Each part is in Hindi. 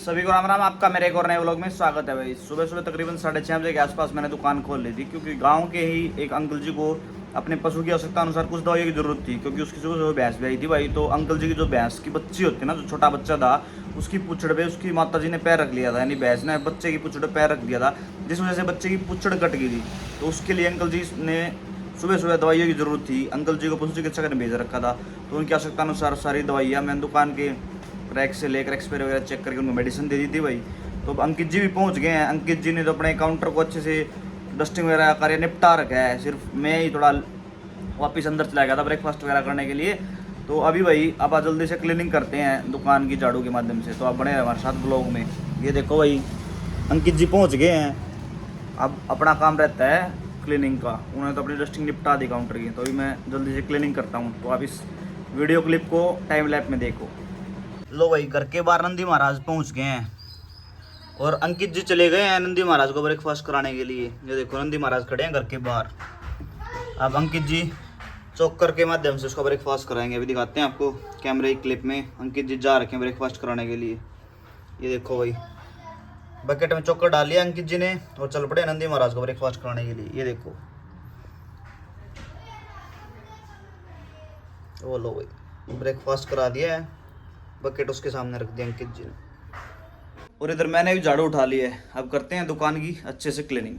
सभी को राम राम। आपका मेरे एक और नए व्लॉग में स्वागत है भाई। सुबह सुबह तकरीबन 6:30 बजे के आसपास मैंने दुकान खोल ली थी, क्योंकि गांव के ही एक अंकल जी को अपने पशु की आवश्यकता अनुसार कुछ दवाइयों की जरूरत थी, क्योंकि उसकी सुबह सुबह भैंस भी आई थी भाई। तो अंकल जी की जो भैंस की बच्ची होती है ना, जो छोटा बच्चा था, उसकी पूछड़ पे उसकी माता जी ने पैर रख लिया था, यानी भैंस ने बच्चे की पूछड़ पे पैर रख दिया था, जिस वजह से बच्चे की पूछड़ कट गई थी। तो उसके लिए अंकल जी ने सुबह सुबह दवाइयों की जरूरत थी। अंकल जी को पशु चिकित्सक ने भेज रखा था, तो उनकी आवश्यकता अनुसार सारी दवाइयाँ मैंने दुकान के रैक से लेकर एक्सपायरी वगैरह चेक करके उनको मेडिसिन दे दी थी भाई। तो अब अंकित जी भी पहुंच गए हैं। अंकित जी ने तो अपने काउंटर को अच्छे से डस्टिंग वगैरह कार्य निपटा रखा है, सिर्फ मैं ही थोड़ा वापस अंदर चला गया था ब्रेकफास्ट वगैरह करने के लिए। तो अभी भाई अब जल्दी से क्लीनिंग करते हैं दुकान की झाड़ू के माध्यम से। तो आप बने रहे हमारे साथ ब्लॉग में। ये देखो भाई, अंकित जी पहुँच गए हैं। अब अपना काम रहता है क्लीनिंग का, उन्होंने तो अपनी डस्टिंग निपटा दी काउंटर की। तो अभी मैं जल्दी से क्लीनिंग करता हूँ। तो आप इस वीडियो क्लिप को टाइम लैप में देखो। लो भाई, घर के बाहर नंदी महाराज पहुंच गए हैं और अंकित जी चले गए हैं नंदी महाराज को ब्रेकफास्ट कराने के लिए। ये देखो नंदी महाराज खड़े हैं घर के बाहर। अब अंकित जी चौकर के माध्यम से उसका ब्रेकफास्ट कराएंगे। अभी दिखाते हैं आपको कैमरे की क्लिप में। अंकित जी जा रखे हैं ब्रेकफास्ट कराने के लिए। ये देखो भाई, बकेट में चौकर डाल लिया अंकित जी ने और चल पड़े नंदी महाराज को ब्रेकफास्ट कराने के लिए। ये देखो, वो लो भाई, ब्रेकफास्ट करा दिया है, बकेट उसके सामने रख दिया अंकित जी ने। और इधर मैंने भी झाड़ू उठा लिया है। अब करते हैं दुकान की अच्छे से क्लीनिंग।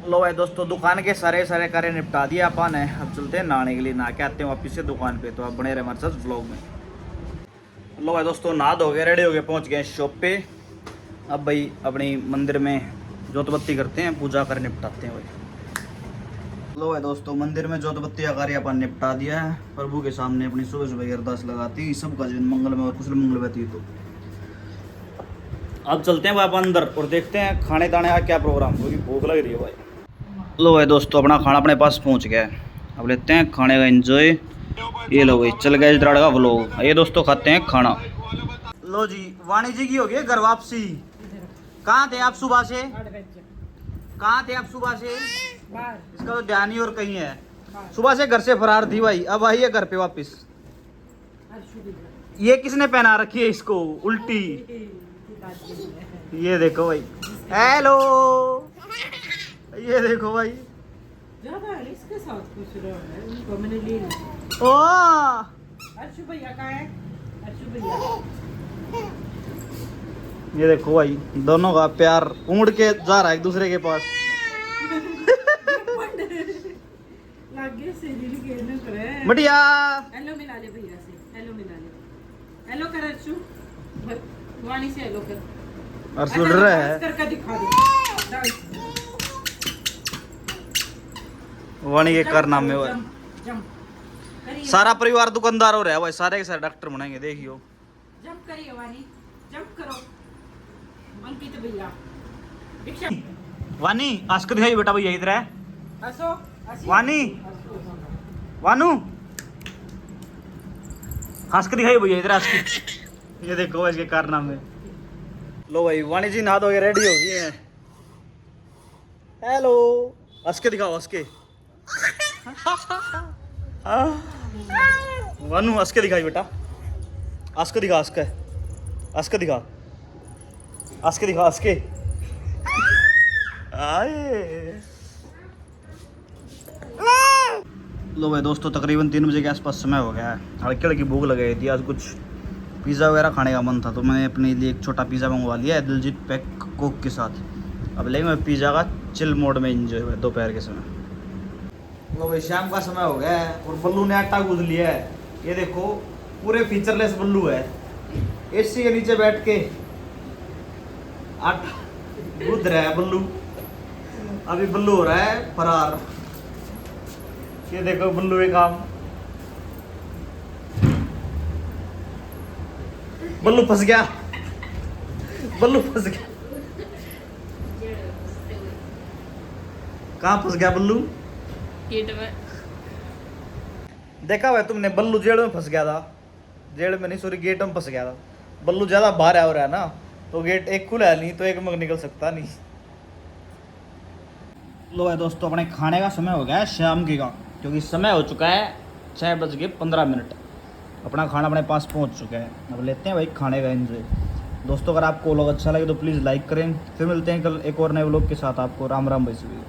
लो भाई दोस्तों, दुकान के सारे कार्य निपटा दिए अपन है। अब चलते हैं नहाने के लिए, नहा के आते हैं वापिस से दुकान पे। तो आप बने रहे हमारे साथ व्लॉग में। लो भाई दोस्तों, नहा धो गए, रेडी हो गए, पहुंच गए शॉप पे। अब भाई अपनी मंदिर में जोत बत्ती करते हैं, पूजा कर निपटाते हैं भाई। लो भाई दोस्तों, मंदिर में जोत बत्ती का कार्य अपन निपटा दिया है। प्रभु के सामने अपनी सुबह सुबह अरदास लगाती, सबका जीवन मंगलमय और कुशल मंगल व्यतीत हो। अब चलते हैं भाई अपन अंदर और देखते हैं खाने दाने का क्या प्रोग्राम, क्योंकि भूख लग रही है भाई। लो भाई दोस्तों, अपना खाना अपने पास पहुंच गया है। अब लेते हैं खाने का एंजॉय। ये लो भाई, चल गया इधर का व्लॉग। ये दोस्तों खाते हैं खाना। लो जी, वाणी जी की हो गई घर वापसी। कहाँ थे आप सुबह से? कहाँ थे आप सुबह से? इसका तो ध्यान ही और कहीं है। सुबह से घर से फरार थी भाई, अब आई है घर पे वापस। ये किसने पहना रखी है इसको उल्टी? ये देखो भाई, हेलो, ये देखो भाई। इसके साथ कुछ है, उनको मैंने ले ली। ओ अर्शु भैया कहाँ है? अर्शु भैया, ये देखो भाई, दोनों का प्यार उमड़ के जा रहा है एक दूसरे के पास। लागे से दिल के न करे। बढ़िया, हेलो मिला ले भैया से, हेलो मिला ले। हेलो कर अर्शु, वाणी से हेलो कर। अर्शु डर रहा है। करके दिखा दो वाणी के कारनामे में जंप करिए। सारा परिवार दुकानदार हो रहा है भाई, सारे के सारे डॉक्टर बनाएंगे, देखियो। जंप करिए वाणी, जंप करो। अंकित भैया दीक्षा, वानी हंस के दिखाई बेटा भैया इधर है। हंसो। वानी, वानू हंस के दिखाई भैया इधर, हंस के। ये देखो इसके कारनामे। लो भाई, वाणी जी नहा धो के रेडी हो गई है। हेलो, हंस के दिखाओ, हंस के। वानू हंस के दिखाई बेटा, हंस के दिखा, हंस के, हंस के दिखा, हंस के दिखा, हंस के। आए लो भाई दोस्तों, तकरीबन 3 बजे के आसपास समय हो गया है। हल्की हल्की भूख लग गई थी, आज कुछ पिज़्ज़ा वगैरह खाने का मन था, तो मैंने अपने लिए एक छोटा पिज़्ज़ा मंगवा लिया है दिलजीत पैक कोक के साथ। अब लेंगे पिज़्ज़ा का चिल मोड में एंजॉय दोपहर के समय। लो भाई, शाम का समय हो गया है और बल्लू ने आटा गूंद लिया है। ये देखो, पूरे फीचरलेस बल्लू है, एसी के नीचे बैठ के आटा गूंद रहा है बल्लू। अभी बल्लू हो रहा है फरार। ये देखो बल्लू एक काम, बल्लू फंस गया, बल्लू फंस गया। कहाँ फंस गया बल्लू? गेट में। देखा भाई तुमने, बल्लू जेल में फंस गया था। जेल में नहीं, सॉरी, गेट में फंस गया था। बल्लू ज्यादा बाहर आ रहा है ना, तो गेट एक खुला है नहीं, तो एक में निकल सकता नहीं। लो भाई दोस्तों, अपने खाने का समय हो गया है शाम के का। क्योंकि समय हो चुका है 6:15। अपना खाना अपने पास पहुंच चुका है। अब लेते हैं भाई खाने का एंजॉय। दोस्तों अगर आपको व्लॉग अच्छा लगे तो प्लीज़ लाइक करें। फिर मिलते हैं कल एक और नए व्लॉग के साथ। आपको राम राम भाई।